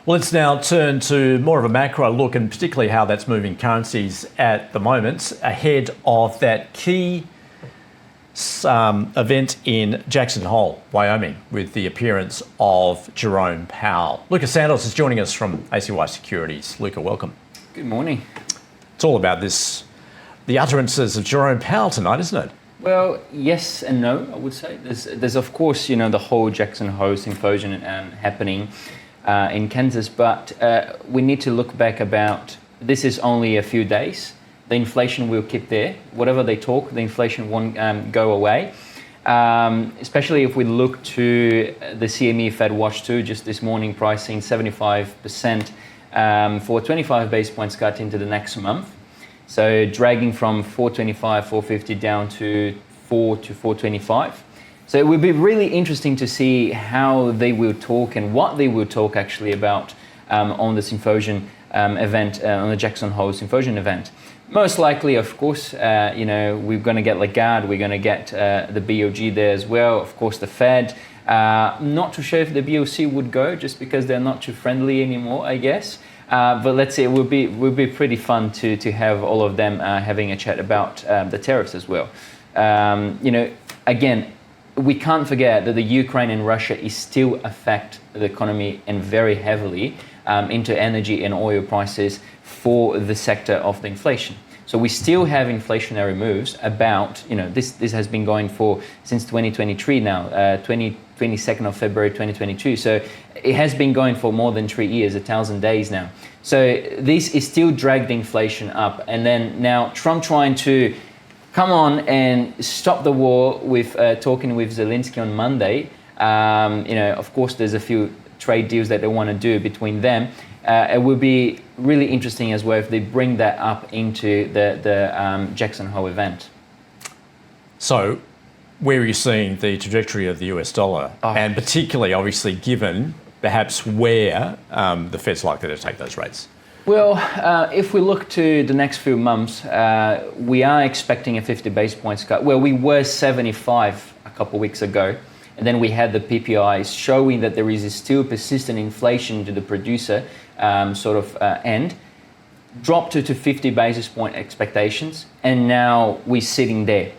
Well, let's now turn to more of a macro look, and particularly how that's moving currencies at the moment ahead of that key event in Jackson Hole, Wyoming, with the appearance of Jerome Powell. Luca Santos is joining us from ACY Securities. Luca, welcome. Good morning. It's all about the utterances of Jerome Powell tonight, isn't it? Well, yes and no, I would say. There's of course, the whole Jackson Hole symposium happening in Kansas, but we need to look back about, this is only a few days. The inflation will keep there. Whatever they talk, the inflation won't go away. Especially if we look to the CME FedWatch 2, just this morning pricing 75% for 25 basis points cut into the next month. So dragging from 425, 450 down to 4 to 425. So it will be really interesting to see how they will talk and what they will talk actually about on the symposium event, on the Jackson Hole symposium event. Most likely, of course, we're going to get Lagarde, we're going to get the BOG there as well, of course the Fed. Not too sure if the BOC would go, just because they're not too friendly anymore, I guess. But let's see, it will be pretty fun to have all of them having a chat about the tariffs as well. Again, we can't forget that the Ukraine and Russia is still affect the economy and very heavily into energy and oil prices for the sector of the inflation. So we still have inflationary moves about, this has been going for since 2023 now, 22nd of February 2022. So it has been going for more than 3 years, 1,000 days now. So this is still dragged the inflation up. And then now Trump trying to come on and stop the war with talking with Zelenskiy on Monday. Of course, there's a few trade deals that they want to do between them. It will be really interesting as well if they bring that up into the Jackson Hole event. So, where are you seeing the trajectory of the US dollar? And particularly, obviously, given perhaps where the Fed's likely to take those rates? Well, if we look to the next few months, we are expecting a 50 basis points cut. Well, we were 75 a couple of weeks ago. And then we had the PPIs showing that there is still persistent inflation to the producer end, dropped to 50 basis point expectations, and now we're sitting there.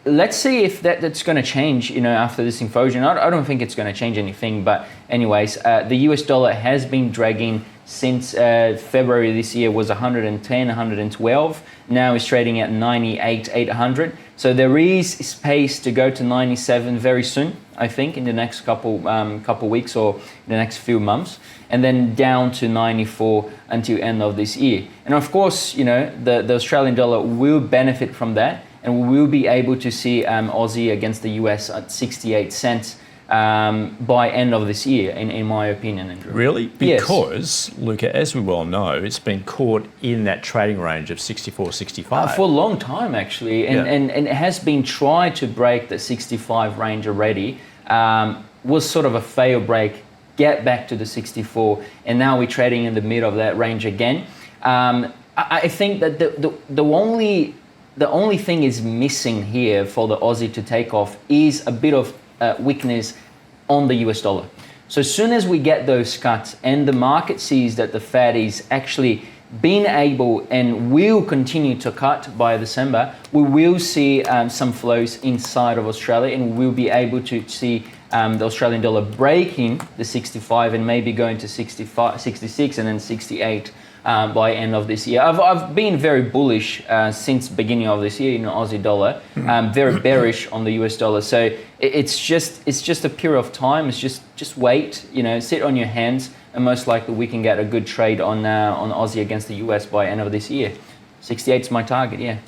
Let's see if that's going to change, after this symposium. I don't think it's going to change anything, but anyways, the US dollar has been dragging since February this year, was 110, 112. Now it's trading at 98, 800. So there is space to go to 97 very soon, I think, in the next couple weeks or the next few months, and then down to 94 until end of this year. And of course, the Australian dollar will benefit from that, and we will be able to see Aussie against the US at 68 cents by end of this year, in my opinion, Andrew. Really? Because, yes. Luca, as we well know, it's been caught in that trading range of 64, 65. For a long time, actually. And it has been tried to break the 65 range already. Was sort of a fail break, get back to the 64, and now we're trading in the middle of that range again. I think that the only thing is missing here for the Aussie to take off is a bit of weakness on the US dollar. So as soon as we get those cuts and the market sees that the Fed is actually being able and will continue to cut by December, we will see some flows inside of Australia, and we'll be able to see the Australian dollar breaking the 65 and maybe going to 65, 66 and then 68 by end of this year. I've been very bullish since beginning of this year in the Aussie dollar, very bearish on the US dollar. So it's just a period of time. It's just wait, sit on your hands, and most likely we can get a good trade on Aussie against the US by end of this year. 68 is my target, yeah.